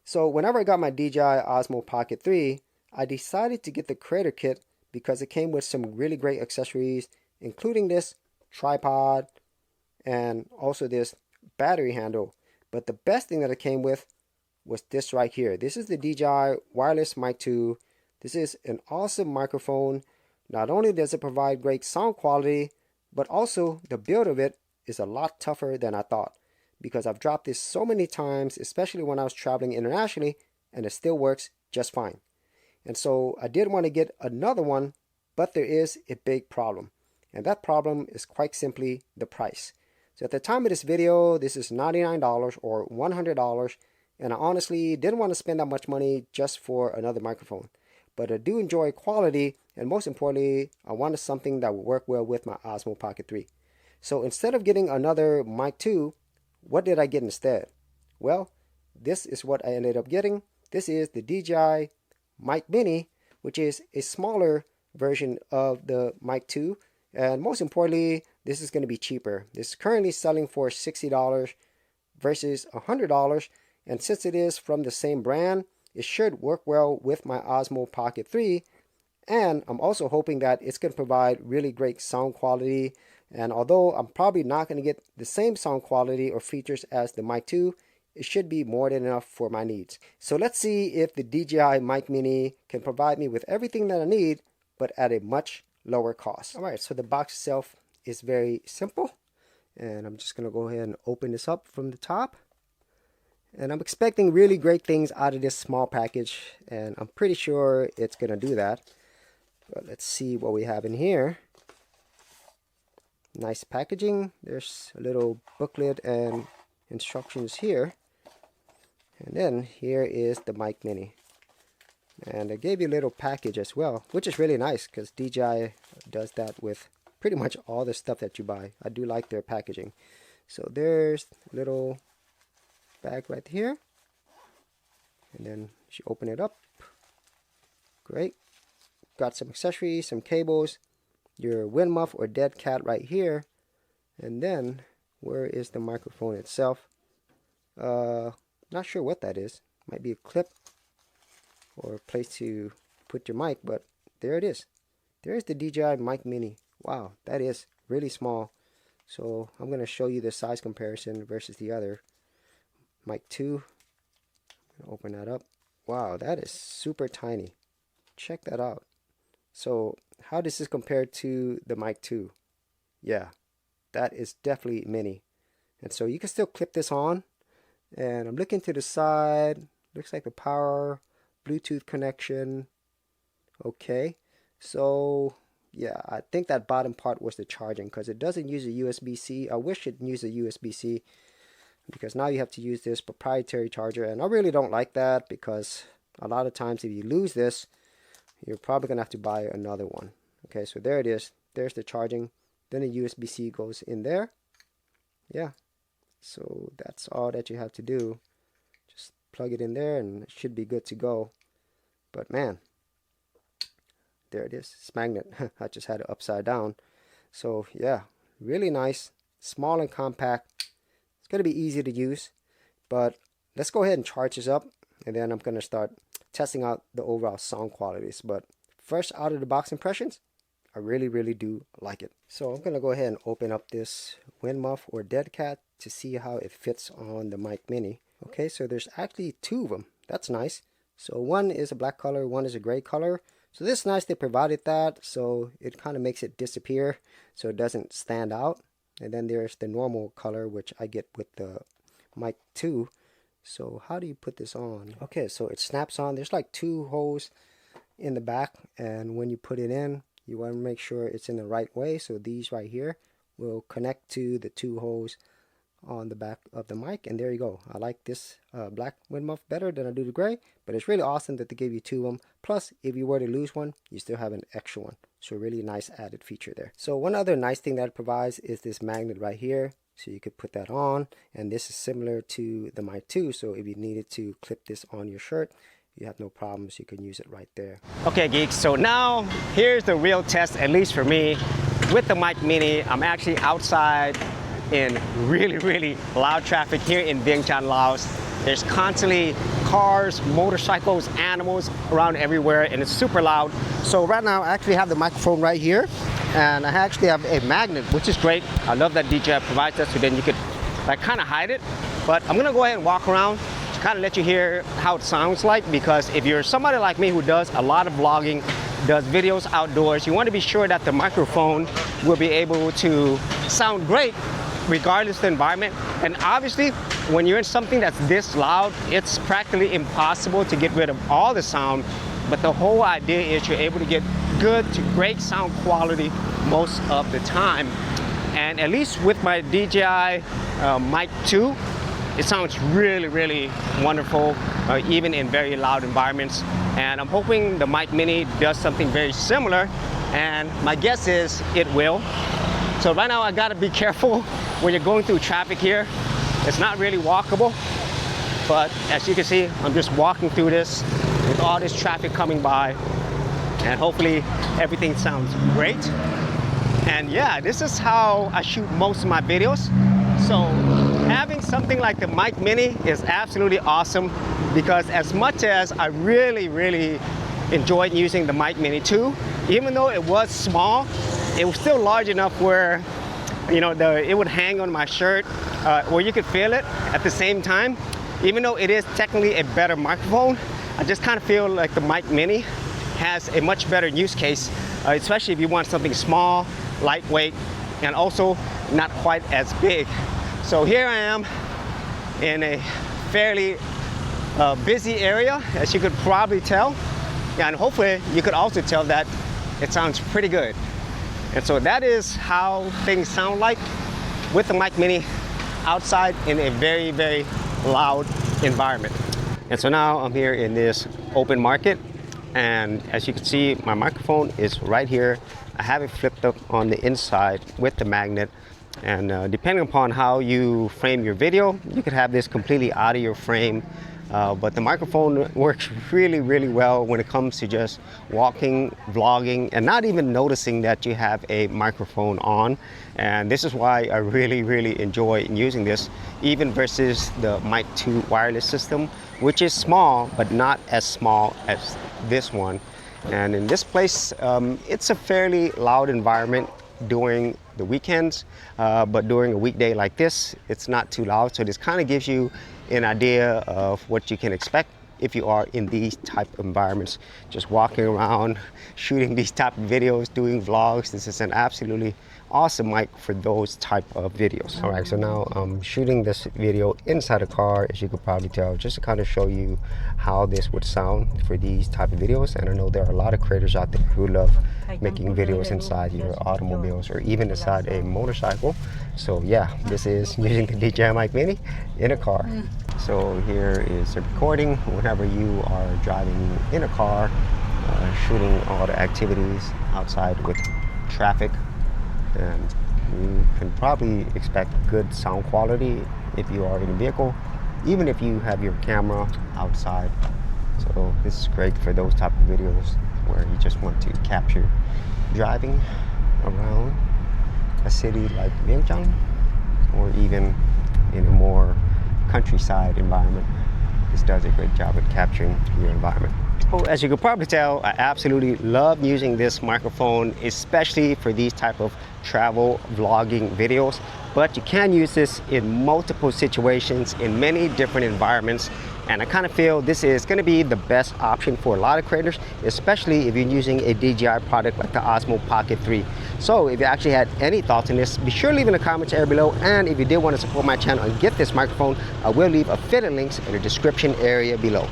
So whenever I got my DJI Osmo Pocket 3, I decided to get the creator kit because it came with some really great accessories, including this tripod and also this battery handle. But the best thing that it came with was this right here. This is the DJI Wireless Mic 2. This is an awesome microphone. Not only does it provide great sound quality, but also the build of it is a lot tougher than I thought, because I've dropped this so many times, especially when I was traveling internationally, and it still works just fine. And so I did want to get another one, but there is a big problem. And that problem is quite simply the price. So at the time of this video, this is $99 or $100, and I honestly didn't want to spend that much money just for another microphone. But I do enjoy quality, and most importantly, I wanted something that would work well with my Osmo Pocket 3. So instead of getting another Mic 2, what did I get instead? Well, this is what I ended up getting. This is the DJI Mic Mini, which is a smaller version of the Mic 2. And most importantly, this is going to be cheaper. This is currently selling for $60 versus $100. And since it is from the same brand, it should work well with my Osmo Pocket 3. And I'm also hoping that it's going to provide really great sound quality. And although I'm probably not going to get the same sound quality or features as the Mic 2, it should be more than enough for my needs. So let's see if the DJI Mic Mini can provide me with everything that I need, but at a much lower cost. Alright, so the box itself is very simple. And I'm just going to go ahead and open this up from the top. And I'm expecting really great things out of this small package, and I'm pretty sure it's going to do that. But let's see what we have in here. Nice packaging. There's a little booklet and instructions here. And then here is the Mic Mini. And they gave you a little package as well, which is really nice because DJI does that with pretty much all the stuff that you buy. I do like their packaging. So there's a little bag right here. And then you open it up. Great. Got some accessories, some cables, your wind muff or dead cat right here. And then where is the microphone itself? Not sure what that is. Might be a clip or a place to put your mic, but there it is. There's the DJI Mic Mini. Wow, that is really small. So I'm going to show you the size comparison versus the other Mic 2. Open that up. Wow, that is super tiny. Check that out. So how does this compare to the Mic 2? Yeah, that is definitely mini. And so you can still clip this on. And I'm looking to the side. Looks like the power, Bluetooth connection. Okay, so yeah, I think that bottom part was the charging because it doesn't use a USB-C. I wish it used a USB-C because now you have to use this proprietary charger, and I really don't like that because a lot of times if you lose this, you're probably gonna have to buy another one. Okay, so there it is. There's the charging. Then the USB-C goes in there. Yeah, so that's all that you have to do. Just plug it in there and it should be good to go. But man, there it is. It's magnet. I just had it upside down. So yeah, really nice, small and compact. It's gonna be easy to use. But let's go ahead and charge this up, and then I'm gonna start testing out the overall sound qualities. But first, out of the box impressions, I really do like it. So I'm gonna go ahead and open up this wind muff or dead cat to see how it fits on the Mic Mini. Okay, so there's actually two of them. That's nice. So one is a black color, one is a gray color. So this is nice, they provided that, so it kind of makes it disappear so it doesn't stand out. And then there's the normal color, which I get with the Mic 2. So how do you put this on? Okay, so it snaps on. There's like two holes in the back, and when you put it in, you want to make sure it's in the right way. So these right here will connect to the two holes on the back of the mic, and there you go. I like this black wind muff better than I do the gray, but it's really awesome that they gave you two of them. Plus, if you were to lose one, you still have an extra one. So really nice added feature there. So one other nice thing that it provides is this magnet right here. So you could put that on, and this is similar to the Mic 2. So if you needed to clip this on your shirt, you have no problems. You can use it right there. Okay, geeks. So now here's the real test, at least for me, with the Mic Mini. I'm actually outside in really loud traffic here in Vientiane, Laos. There's constantly cars, motorcycles, animals around everywhere, and it's super loud. So right now I actually have the microphone right here, and I actually have a magnet, which is great. I love that DJI provides that, so then you could like kind of hide it. But I'm gonna go ahead and walk around to kind of let you hear how it sounds like, because if you're somebody like me who does a lot of vlogging, does videos outdoors, you want to be sure that the microphone will be able to sound great regardless of the environment. And obviously, when you're in something that's this loud, it's practically impossible to get rid of all the sound. But the whole idea is you're able to get good to great sound quality most of the time. And at least with my DJI Mic 2, it sounds really, really wonderful, even in very loud environments. And I'm hoping the Mic Mini does something very similar, and my guess is it will. So right now I gotta be careful when you're going through traffic here. It's not really walkable, but as you can see, I'm just walking through this with all this traffic coming by, and hopefully everything sounds great. And yeah, this is how I shoot most of my videos. So having something like the Mic Mini is absolutely awesome, because as much as I really enjoyed using the Mic Mini 2, even though it was small, it was still large enough where, you know, it would hang on my shirt, or you could feel it at the same time. Even though it is technically a better microphone, I just kind of feel like the Mic Mini has a much better use case, especially if you want something small, lightweight, and also not quite as big. So here I am in a fairly busy area, as you could probably tell, and hopefully you could also tell that it sounds pretty good. And so that is how things sound like with the Mic Mini outside in a very loud environment. And so now I'm here in this open market, and as you can see, my microphone is right here. I have it flipped up on the inside with the magnet, and depending upon how you frame your video, you could have this completely out of your frame. But the microphone works really well when it comes to just walking, vlogging, and not even noticing that you have a microphone on. And this is why I really enjoy using this, even versus the Mic 2 wireless system, which is small, but not as small as this one. And in this place, it's a fairly loud environment during the weekends, but during a weekday like this, it's not too loud. So this kind of gives you an idea of what you can expect if you are in these type of environments, just walking around, shooting these type of videos, doing vlogs. This is an absolutely awesome mic for those type of videos. All right, so now I'm shooting this video inside a car, as you could probably tell, just to kind of show you how this would sound for these type of videos. And I know there are a lot of creators out there who love making videos inside your automobiles or even inside a motorcycle. So yeah, this is using the DJI Mic Mini in a car. So here is a recording whenever you are driving in a car, shooting all the activities outside with traffic. And you can probably expect good sound quality if you are in a vehicle, even if you have your camera outside. So this is great for those type of videos where you just want to capture driving around a city like Vientiane, or even in a more countryside environment. This does a great job at capturing your environment. So as you can probably tell, I absolutely love using this microphone, especially for these type of travel vlogging videos. But you can use this in multiple situations, in many different environments. And I kind of feel this is going to be the best option for a lot of creators, especially if you're using a DJI product like the Osmo Pocket 3. So if you actually had any thoughts on this, be sure to leave in the comments area below. And if you did want to support my channel and get this microphone, I will leave affiliate links in the description area below.